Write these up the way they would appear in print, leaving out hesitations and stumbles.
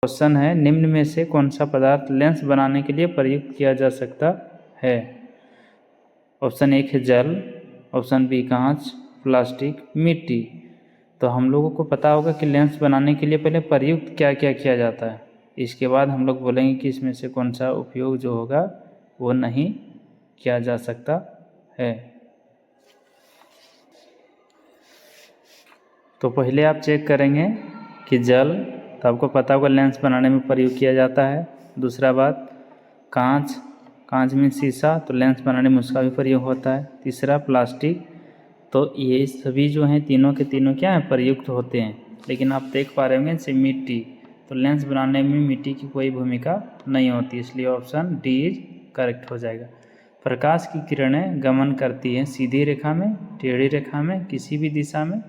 Question है, निम्न में से कौन सा पदार्थ लेंस बनाने के लिए प्रयुक्त किया जा सकता है? ऑप्शन 1 है जल, ऑप्शन बी कांच, प्लास्टिक, मिट्टी। तो हम लोगों को पता होगा कि लेंस बनाने के लिए पहले प्रयुक्त क्या क्या किया जाता है, इसके बाद हम लोग बोलेंगे कि इसमें से कौन सा उपयोग जो होगा वो नहीं किया जा सकता है। तो पहले आप चेक करेंगे कि जल, तो आपको पता होगा लेंस बनाने में प्रयोग किया जाता है। दूसरा बात कांच, कांच में शीशा, तो लेंस बनाने में उसका भी प्रयोग होता है। तीसरा प्लास्टिक, तो ये सभी जो हैं तीनों के तीनों क्या हैं, प्रयुक्त होते हैं। लेकिन आप देख पा रहे होंगे जैसे मिट्टी, तो लेंस बनाने में मिट्टी की कोई भूमिका नहीं होती, इसलिए ऑप्शन डी इज करेक्ट हो जाएगा। प्रकाश की किरणें गमन करती हैं सीधी रेखा में, टेढ़ी रेखा में, किसी भी दिशा में,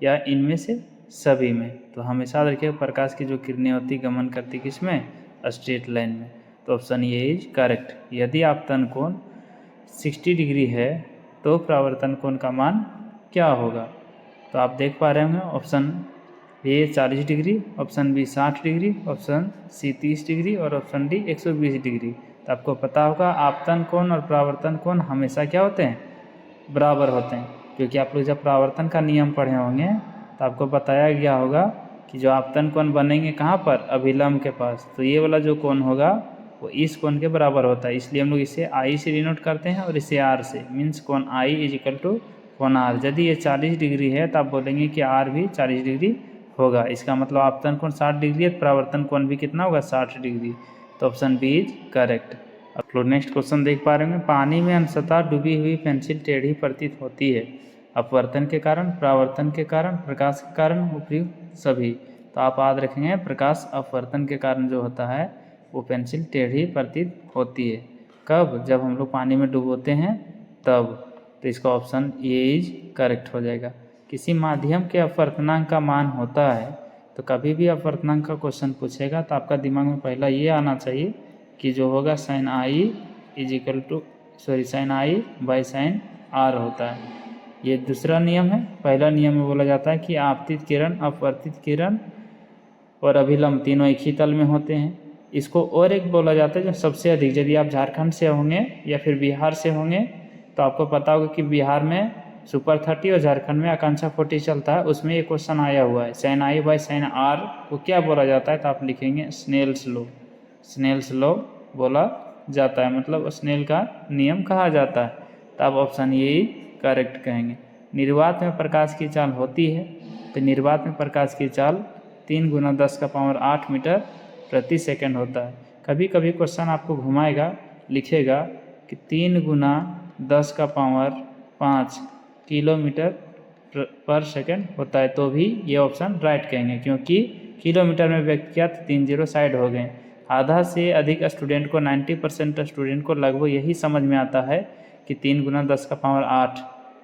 या इनमें से सभी में। तो हमेशा रखिए प्रकाश की जो किरणें होती गमन करती किसमें, स्ट्रेट लाइन में। तो ऑप्शन ए इज करेक्ट। यदि आपतन कोण 60 डिग्री है तो परावर्तन कोण का मान क्या होगा? तो आप देख पा रहे होंगे option A 40 degree, option B 60 degree, option C 30 degree और ऑप्शन डी 120 डिग्री। तो आपको पता होगा आपतन कोण और परावर्तन कोण हमेशा क्या होते हैं, बराबर होते हैं, क्योंकि आप लोग जब परावर्तन का नियम पढ़े होंगे तो आपको बताया गया होगा कि जो आपतन कोण बनेंगे कहाँ पर, अभिलंब के पास, तो ये वाला जो कोण होगा वो इस कोण के बराबर होता है, इसलिए हम लोग इसे आई से डिनोट करते हैं और इसे आर से, मीन्स कोण आई इज इक्वल टू कोण आर। यदि ये 40 डिग्री है तो आप बोलेंगे कि आर भी 40 डिग्री होगा, इसका मतलब आपतन कोण 60 डिग्री है, परावर्तन कोण भी कितना होगा, 60 डिग्री। तो ऑप्शन बी इज करेक्ट। आप लोग नेक्स्ट क्वेश्चन देख पा रहे होंगे, पानी में अंशतः डूबी हुई पेंसिल टेढ़ी प्रतीत होती है, अपवर्तन के कारण, परावर्तन के कारण, प्रकाश के कारण, उपयुक्त सभी। तो आप याद रखेंगे प्रकाश अपवर्तन के कारण जो होता है वो पेंसिल टेढ़ी प्रतीत होती है। कब? जब हम लोग पानी में डुबोते हैं तब। तो इसका ऑप्शन ए इज करेक्ट हो जाएगा। किसी माध्यम के अपवर्तनांक का मान होता है, तो कभी भी अपवर्तनांक का क्वेश्चन पूछेगा तो आपका दिमाग में पहला ये आना चाहिए कि जो होगा sine i is equal to sine i by sine r होता है। ये दूसरा नियम है। पहला नियम में बोला जाता है कि आपतित किरण, अपवर्तित किरण और अभिलंब तीनों एक ही तल में होते हैं। इसको और एक बोला जाता है जो सबसे अधिक, यदि आप झारखंड से होंगे या फिर बिहार से होंगे तो आपको पता होगा कि बिहार में सुपर 30 और झारखंड में आकांक्षा 40 चलता है, उसमें एक क्वेश्चन आया हुआ है, sine i by sine r को क्या बोला जाता है? तो आप लिखेंगे स्नेल्स लॉ। स्नेल्स लॉ बोला जाता है, मतलब स्नेल का नियम कहा जाता है। तो आप ऑप्शन ये करेक्ट कहेंगे। निर्वात में प्रकाश की चाल होती है, तो निर्वात में प्रकाश की चाल 3 × 10⁸ मीटर प्रति सेकंड होता है। कभी कभी क्वेश्चन आपको घुमाएगा, लिखेगा कि 3 × 10⁵ किलोमीटर पर सेकंड होता है, तो भी ये ऑप्शन राइट कहेंगे, क्योंकि किलोमीटर में व्यक्त किया तो 3 जीरो साइड हो गए। आधा से अधिक स्टूडेंट को, 90% स्टूडेंट को लगभग यही समझ में आता है कि 3 × 10⁸,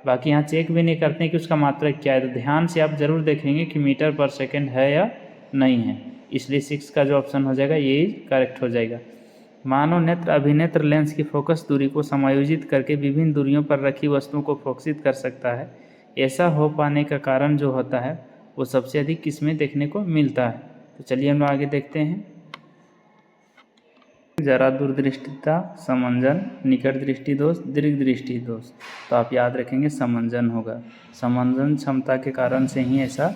बाकी यहाँ चेक भी नहीं करते हैं कि उसका मात्रक क्या है। तो ध्यान से आप जरूर देखेंगे कि मीटर पर सेकंड है या नहीं है, इसलिए 6 का जो ऑप्शन हो जाएगा ये करेक्ट हो जाएगा। मानव नेत्र अभिनेत्र लेंस की फोकस दूरी को समायोजित करके विभिन्न दूरियों पर रखी वस्तुओं को फोकसित कर सकता है। ऐसा हो पाने का कारण जो होता है वो सबसे अधिक किसमें देखने को मिलता है? तो चलिए हम लोग आगे देखते हैं। जरा दूरदृष्टिता, समंजन, निकट दृष्टि दोष, दीर्घ दृष्टि दोष। तो आप याद रखेंगे समंजन होगा। समंजन क्षमता के कारण से ही ऐसा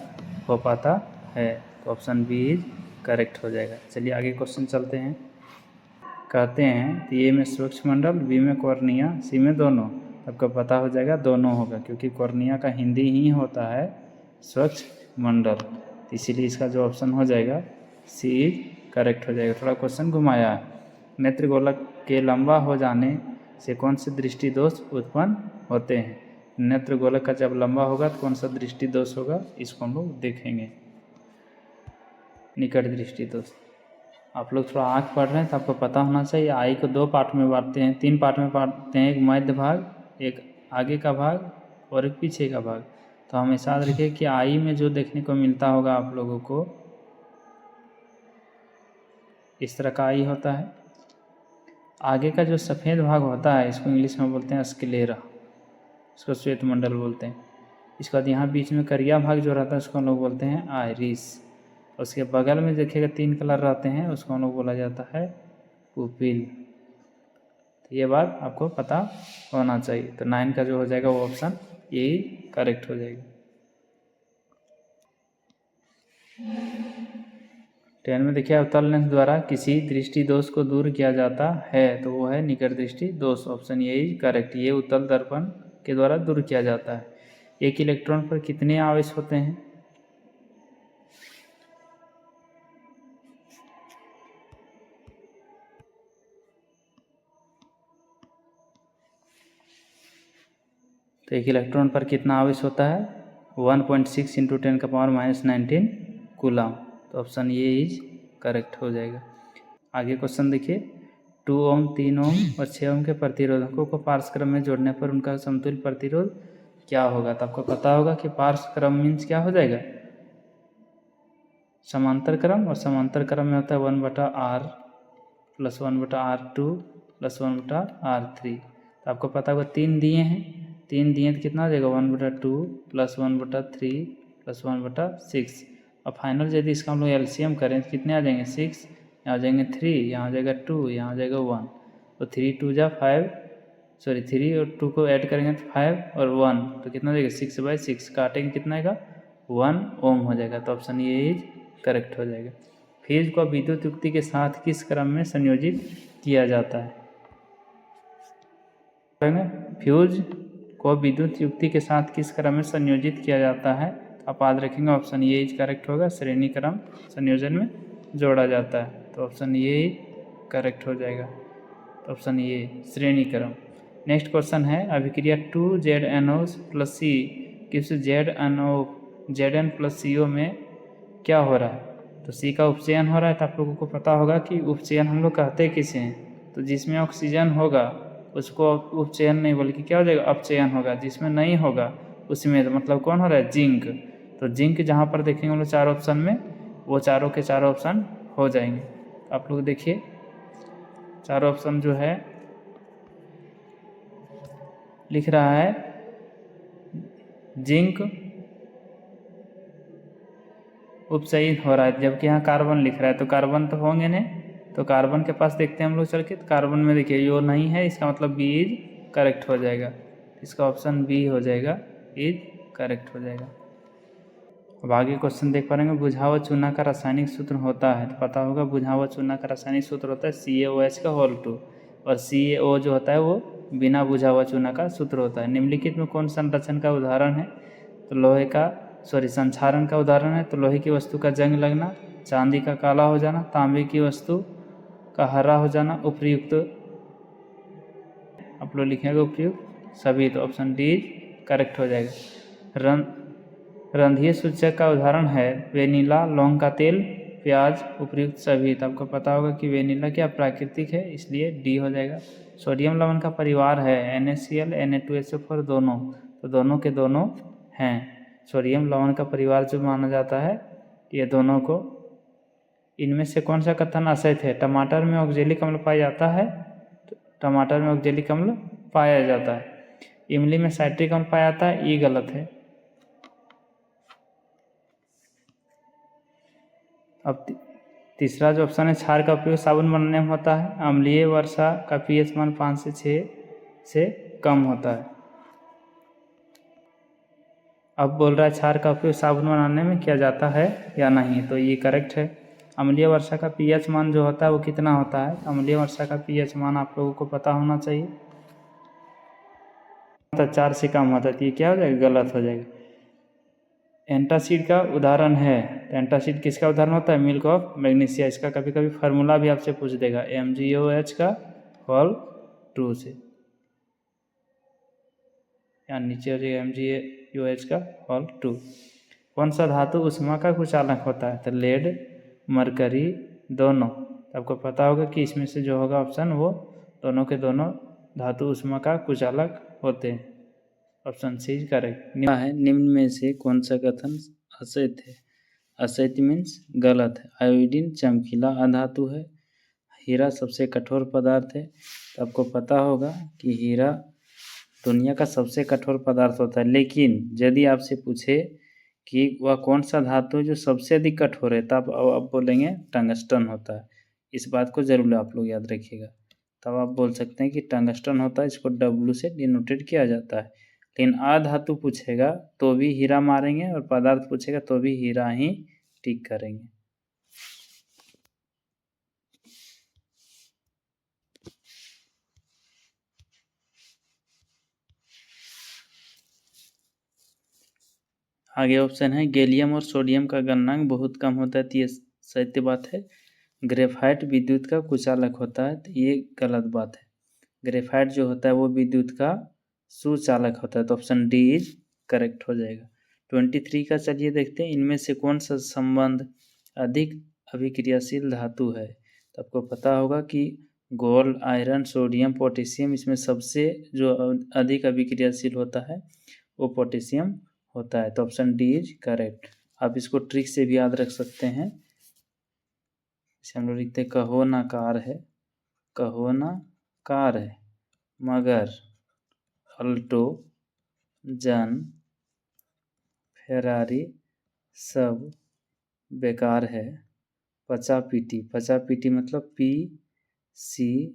हो पाता है। तो ऑप्शन बी इज करेक्ट हो जाएगा। चलिए आगे क्वेश्चन चलते हैं। कहते हैं तो ए में स्वच्छ मंडल, बी में कॉर्निया, सी में दोनों। आपको पता हो जाएगा दोनों होगा, क्योंकि कॉर्निया का हिंदी ही होता है स्वच्छ मंडल, इसीलिए इसका जो ऑप्शन हो जाएगा सी करेक्ट हो जाएगा। थोड़ा क्वेश्चन घुमाया है। नेत्र गोलक के लंबा हो जाने से कौन से दृष्टि दोष उत्पन्न होते हैं? नेत्र गोलक का जब लंबा होगा तो कौन सा दृष्टि दोष होगा, इसको हम लोग देखेंगे। निकट दृष्टि दोष। आप लोग थोड़ा आँख पढ़ रहे हैं तो आपको पता होना चाहिए। आई को 2 पार्ट में बांटते हैं, 3 पार्ट में बांटते हैं, एक मध्य भाग, एक आगे का भाग और एक पीछे का भाग। तो हमेशा याद रखिए कि आई में जो देखने को मिलता होगा आप लोगों को इस तरह का आई होता है। आगे का जो सफ़ेद भाग होता है इसको इंग्लिश में बोलते हैं स्क्लेरा, इसको श्वेत मंडल बोलते हैं। इसके बाद यहाँ बीच में करिया भाग जो रहता है उसको हम लोग बोलते हैं आइरिस, उसके बगल में देखिएगा 3 कलर रहते हैं, उसको हम लोग बोला जाता है पुपिल। तो ये बात आपको पता होना चाहिए। तो 9 का जो हो जाएगा वो ऑप्शन यही करेक्ट हो जाएगा। 10 में देखिए अवतल लेंस द्वारा किसी दृष्टि दोष को दूर किया जाता है, तो वो है निकट दृष्टि दोष, ऑप्शन यही करेक्ट। ये उत्तल दर्पण के द्वारा दूर किया जाता है। एक इलेक्ट्रॉन पर कितने आवेश होते हैं? तो एक इलेक्ट्रॉन पर कितना आवेश होता है? 1.6 इंटू 10⁻⁻19 कूलम। तो ऑप्शन ये इज करेक्ट हो जाएगा। आगे क्वेश्चन देखिए, 2 ओम 3 ओम और 6 ओम के प्रतिरोधकों को पार्श्व क्रम में जोड़ने पर उनका समतुल्य प्रतिरोध क्या होगा? तो आपको पता होगा कि पार्श्व क्रम मीन्स क्या हो जाएगा? समांतर क्रम, और समांतर क्रम में होता है 1/r plus 1/r2 plus 1/r3। तो आपको पता होगा 3 दिए हैं, 3 दिए तो कितना हो जाएगा? 1/2 प्लस 1/3 प्लस 1/6। और फाइनल यदि इसका हम लोग एलसीएम करें तो कितने आ जाएंगे? 6, यहाँ आ जाएंगे 3, यहाँ आ जाएगा 2, यहाँ आ जाएगा 1। तो 3 2 जा 5, सॉरी 3 और 2 को ऐड करेंगे तो 5 और 1, तो कितना हो जाएगा? 6/6, काटेंगे कितना आएगा? 1 ओम हो जाएगा। तो ऑप्शन ये करेक्ट हो जाएगा। फ्यूज को विद्युत युक्ति के साथ किस क्रम में संयोजित किया जाता है? फ्यूज को विद्युत युक्ति के साथ किस क्रम में संयोजित किया जाता है? आप याद रखेंगे ऑप्शन ये करेक्ट होगा, श्रेणी क्रम संयोजन में जोड़ा जाता है। तो ऑप्शन ये करेक्ट हो जाएगा। तो ऑप्शन ये श्रेणी क्रम। नेक्स्ट क्वेश्चन है, अभिक्रिया 2ZnO प्लस C किस Zn प्लस CO में क्या हो रहा है? तो C का उपचयन हो रहा है। तो आप लोगों को पता होगा कि उपचयन हम लोग कहते किसे हैं? तो जिसमें ऑक्सीजन होगा उसको उपचयन नहीं बल्कि क्या हो जाएगा? अपचयन होगा। जिसमें नहीं होगा उसमें तो मतलब कौन हो रहा है? जिंक। तो जिंक जहाँ पर देखेंगे हम लोग 4 ऑप्शन में, वो चारों के चारों ऑप्शन हो जाएंगे। आप लोग देखिए 4 ऑप्शन जो है लिख रहा है जिंक उपचयित हो रहा है, जबकि यहाँ कार्बन लिख रहा है। तो कार्बन तो होंगे नहीं, तो कार्बन के पास देखते हैं हम लोग चल के। तो कार्बन में देखिए यो नहीं है, इसका मतलब बी इज करेक्ट हो जाएगा। इसका ऑप्शन बी हो जाएगा, इज करेक्ट हो जाएगा। अब आगे क्वेश्चन देख पा रहे हैं, बुझा हुआ चूना का रासायनिक सूत्र होता है। तो पता होगा बुझा हुआ चूना का रासायनिक सूत्र होता है CaOH का होल 2, और CaO जो होता है वो बिना बुझा हुआ चूना का सूत्र होता है। निम्नलिखित में कौन संरक्षण का उदाहरण है? तो लोहे का संक्षारण का उदाहरण है। तो लोहे की वस्तु का जंग लगना, चांदी का काला हो जाना, तांबे की वस्तु का हरा हो जाना, उपयुक्त। आप लोग लिखेंगे उपयुक्त सभी। तो ऑप्शन डी करेक्ट हो जाएगा। रंध्रीय सूचक का उदाहरण है वेनिला, लौंग का तेल, प्याज, उपयुक्त सभी। तो आपको पता होगा कि वेनिला क्या प्राकृतिक है, इसलिए डी हो जाएगा। सोडियम लवण का परिवार है NaCl, Na2SO4 दोनों। तो दोनों के दोनों हैं। सोडियम लवण का परिवार जो माना जाता है ये दोनों को। इनमें से कौन सा कथन असत्य है? टमाटर में ऑक्जेलिक अम्ल पाया जाता है। तो टमाटर में ऑक्जेलिक अम्ल पाया जाता है। इमली में साइट्रिक अम्ल पाया जाता है, ये गलत है। अब तीसरा जो ऑप्शन है, क्षार का उपयोग साबुन बनाने में होता है। अम्लीय वर्षा का pH मान 5 से 6 से कम होता है। अब बोल रहा है क्षार का उपयोग साबुन बनाने में किया जाता है या नहीं? तो ये करेक्ट है। अम्लीय वर्षा का pH मान जो होता है वो कितना होता है? अम्लीय वर्षा का pH मान आप लोगों को पता होना चाहिए, तो 4 से कम होता है। तो ये क्या हो जाएगा? गलत हो जाएगा। एंटासिड का उदाहरण है। तो एंटासिड किसका उदाहरण होता है? Milk of magnesia. इसका कभी कभी फार्मूला भी आपसे पूछ देगा, MgOH का होल 2 से, यहाँ नीचे हो जाएगा MgOH का होल 2। कौन सा धातु उष्मा का कुचालक होता है? तो लेड, मरकरी, दोनों। तो आपको पता होगा कि इसमें से जो होगा ऑप्शन वो दोनों के दोनों धातु उष्मा का कुचालक होते हैं। ऑप्शन सी करेक्ट है। निम्न में से कौन सा कथन असत्य है? असत्य मीन्स गलत है। आयोडीन चमकीला अधातु है, हीरा सबसे कठोर पदार्थ है। तो आपको पता होगा कि हीरा दुनिया का सबसे कठोर पदार्थ होता है। लेकिन यदि आपसे पूछे कि वह कौन सा धातु है जो सबसे अधिक कठोर है, तब आप बोलेंगे टंगस्टन होता है। इस बात को ज़रूर आप लोग याद रखिएगा। तब आप बोल सकते हैं कि टंगस्टन होता है, इसको W से डिनोटेड किया जाता है। लेकिन अधातु पूछेगा तो भी हीरा मारेंगे, और पदार्थ पूछेगा तो भी हीरा ही टिक करेंगे। आगे ऑप्शन है गैलियम और सोडियम का गलनांक बहुत कम होता है, तो ये सत्य बात है। ग्रेफाइट विद्युत का कुचालक होता है, तो ये गलत बात है। ग्रेफाइट जो होता है वो विद्युत का सुचालक होता है, तो ऑप्शन डी इज करेक्ट हो जाएगा। 23 का चलिए देखते हैं, इनमें से कौन सा संबंध अधिक अभिक्रियाशील धातु है। तो आपको पता होगा कि गोल्ड, आयरन, सोडियम, पोटेशियम, इसमें सबसे जो अधिक अभिक्रियाशील होता है वो पोटेशियम होता है, तो ऑप्शन डी इज करेक्ट। आप इसको ट्रिक से भी याद रख सकते हैं। इसे हम लोग लिखते हैं कहो ना कार है, कहो ना कार है, मगर अल्टो, जन, फेरारी सब बेकार है। पचा पीटी, पचा पीटी मतलब PCHA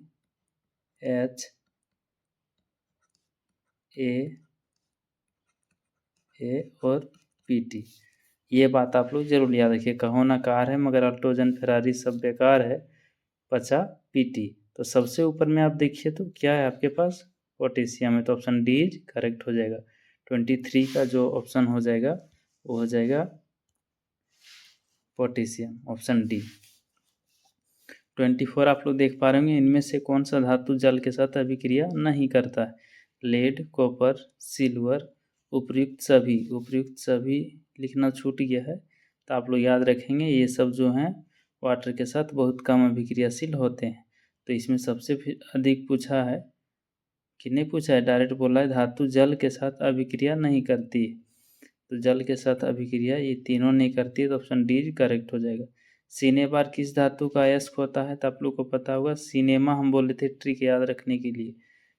और PT। ये बात आप लोग जरूर याद रखिए। कहो ना कार है मगर अल्टो, जन, फेरारी सब बेकार है, पचा PT। तो सबसे ऊपर में आप देखिए तो क्या है आपके पास, पोटेशियम है, तो ऑप्शन डी इज करेक्ट हो जाएगा। 23 का जो ऑप्शन हो जाएगा वो हो जाएगा पोटेशियम, ऑप्शन डी। 24 आप लोग देख पा रहे होंगे, इनमें से कौन सा धातु जल के साथ अभिक्रिया नहीं करता है। लेड, कॉपर, सिल्वर, उपयुक्त सभी। उपयुक्त सभी लिखना छूट गया है, तो आप लोग याद रखेंगे ये सब जो हैं वाटर के साथ बहुत कम अभिक्रियाशील होते हैं। तो इसमें सबसे अधिक पूछा है कि नहीं पूछा है, डायरेक्ट बोला है धातु जल के साथ अभिक्रिया नहीं करती है। तो जल के साथ अभिक्रिया ये तीनों नहीं करती है, तो ऑप्शन डी करेक्ट हो जाएगा। सिनेबार किस धातु का अयस्क होता है, तो आप लोग को पता होगा। सिनेमा हम बोले थे ट्रिक याद रखने के लिए,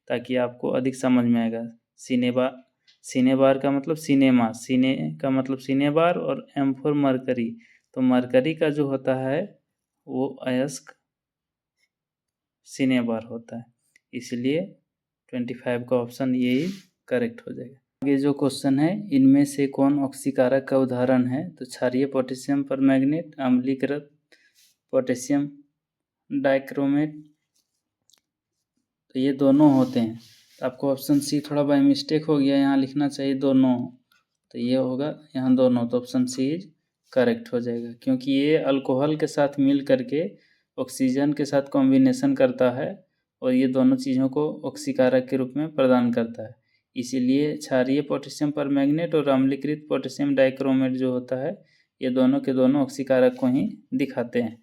ताकि आपको अधिक समझ में आएगा। सिनेबार, सिनेबार का मतलब सिनेमा, सिने का मतलब सिनेबार, और M फॉर मरकरी। तो मरकरी का जो होता है वो अयस्क सिनेबार होता है, इसलिए 25 का ऑप्शन ये ही करेक्ट हो जाएगा। आगे जो क्वेश्चन है, इनमें से कौन ऑक्सीकारक का उदाहरण है, तो क्षारीय पोटेशियम परमैंगनेट, अम्लीकृत पोटेशियम डाइक्रोमेट, तो ये दोनों होते हैं। तो आपको ऑप्शन सी थोड़ा बाय मिस्टेक हो गया, यहाँ लिखना चाहिए दोनों, तो ये होगा यहाँ दोनों, तो ऑप्शन सी इज करेक्ट हो जाएगा। क्योंकि ये अल्कोहल के साथ मिल करके ऑक्सीजन के साथ कॉम्बिनेशन करता है, और ये दोनों चीज़ों को ऑक्सीकारक के रूप में प्रदान करता है। इसीलिए क्षारीय पोटेशियम परमैंगनेट और अम्लीकृत पोटेशियम डाइक्रोमेट जो होता है, ये दोनों के दोनों ऑक्सीकारक को ही दिखाते हैं।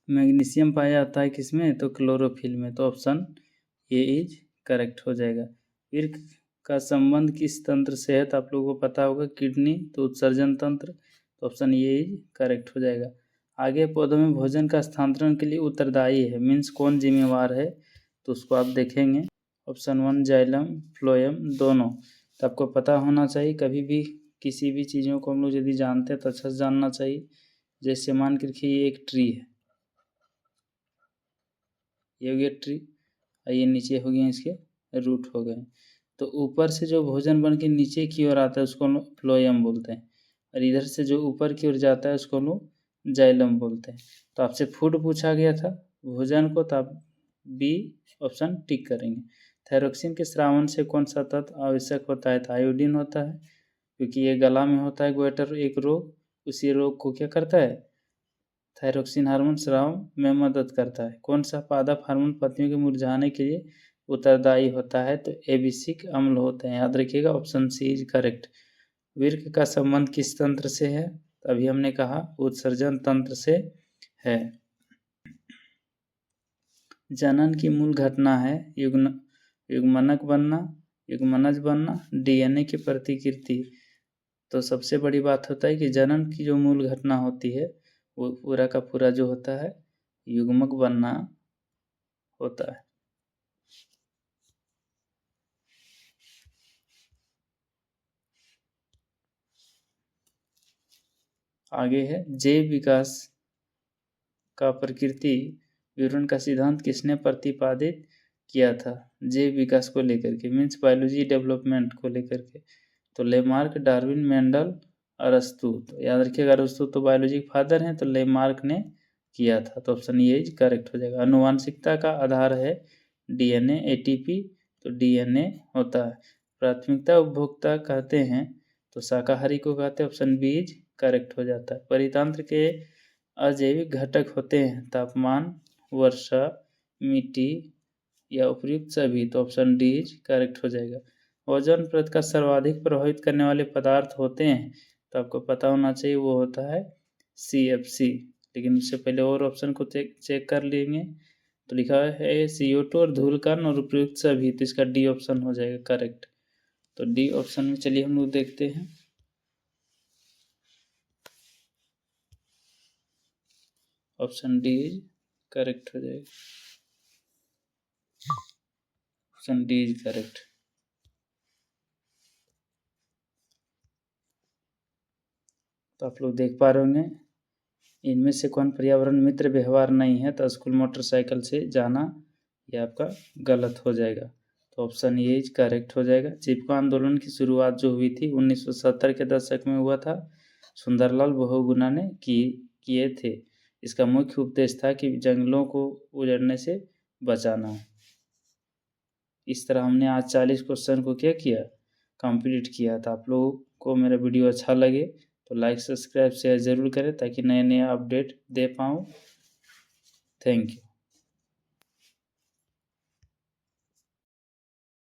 मैग्नीशियम पाया जाता है किसमें, तो क्लोरोफिल में, तो ऑप्शन ए इज करेक्ट हो जाएगा। ईर्क का संबंध किस तंत्र से है, तो आप लोगों को पता होगा किडनी, तो उत्सर्जन तंत्र, तो ऑप्शन ए इज करेक्ट हो जाएगा। आगे पौधों में भोजन का स्थानांतरण के लिए उत्तरदायी है, मीन्स कौन जिम्मेवार है, तो उसको आप देखेंगे। ऑप्शन 1 जाइलम, फ्लोएम, दोनों। तो आपको पता होना चाहिए, कभी भी किसी भी चीज़ों को हम लोग यदि जानते हैं तो अच्छा से जानना चाहिए। जैसे मान के रखिए ये एक ट्री है, ये हो गया ट्री, और ये नीचे हो गए इसके रूट हो गए। तो ऊपर से जो भोजन बन के नीचे की ओर आता है उसको हम लोग फ्लोएम बोलते हैं, और इधर से जो ऊपर की ओर जाता है उसको हम लोग जाइलम बोलते हैं। तो आपसे फूड पूछा गया था भोजन को, तो आप बी ऑप्शन टिक करेंगे। थायरोक्सिन के स्रावन से कौन सा तत्व आवश्यक होता है, तो आयोडीन होता है, क्योंकि ये गला में होता है गोइटर एक रोग, उसी रोग को क्या करता है, थायरोक्सिन हार्मोन स्राव में मदद करता है। कौन सा पादप हार्मोन पत्तियों के मुरझाने के लिए उत्तरदायी होता है, तो एबिसिक अम्ल होते हैं, याद रखिएगा, ऑप्शन सी इज करेक्ट। विर्क का संबंध किस तंत्र से है, तो अभी हमने कहा उत्सर्जन तंत्र से है। जनन की मूल घटना है युग्मनक बनना, युग्मनज बनना, डीएनए की प्रतिकृति। तो सबसे बड़ी बात होता है कि जनन की जो मूल घटना होती है वो पूरा का पूरा जो होता है युग्मक बनना होता है। आगे है जैव विकास का प्रकृति विवरण का सिद्धांत किसने प्रतिपादित किया था? जैव विकास को लेकर के, मीन्स बायोलॉजी डेवलपमेंट को लेकर के। तो लेमार्क, डार्विन, मेंडल, अरस्तु। तो याद रखिएगा अरस्तु तो बायोलॉजी के फादर हैं, तो लेमार्क ने किया था। तो ऑप्शन ए करेक्ट हो जाएगा। आनुवांशिकता का आधार है डीएनए, एटीपी, तो डीएनए होता है। प्राथमिकता उपभोक्ता कहते हैं तो शाकाहारी को कहते हैं, ऑप्शन बी करेक्ट हो जाता है। परितंत्र के अजैविक घटक होते हैं तापमान, वर्षा, मिट्टी या उपयुक्त सभी, तो ऑप्शन डी करेक्ट हो जाएगा। ओजोन परत का सर्वाधिक प्रभावित करने वाले पदार्थ होते हैं, तो आपको पता होना चाहिए वो होता है CFC। लेकिन उससे पहले और ऑप्शन को चेक कर लेंगे। तो लिखा है CO2 और धूलकण और उपयुक्त सभी, तो इसका डी ऑप्शन हो जाएगा करेक्ट। तो डी ऑप्शन में चलिए हम लोग देखते हैं। ऑप्शन डी करेक्ट हो जाएगा। Option D is correct. तो आप लोग देख पा रहे होंगे इनमें से कौन पर्यावरण मित्र व्यवहार नहीं है, तो स्कूल मोटरसाइकिल से जाना ये आपका गलत हो जाएगा। तो ऑप्शन ए करेक्ट हो जाएगा। चिपको आंदोलन की शुरुआत जो हुई थी 1970 के दशक में हुआ था, सुंदरलाल बहुगुणा ने किए थे। इसका मुख्य उपदेश था कि जंगलों को उजड़ने से बचाना। इस तरह हमने आज 40 क्वेश्चन को क्या किया, कंप्लीट किया था। आप लोगों को मेरा वीडियो अच्छा लगे तो लाइक, सब्सक्राइब, शेयर ज़रूर करें ताकि नए नए अपडेट दे पाऊँ। Thank you.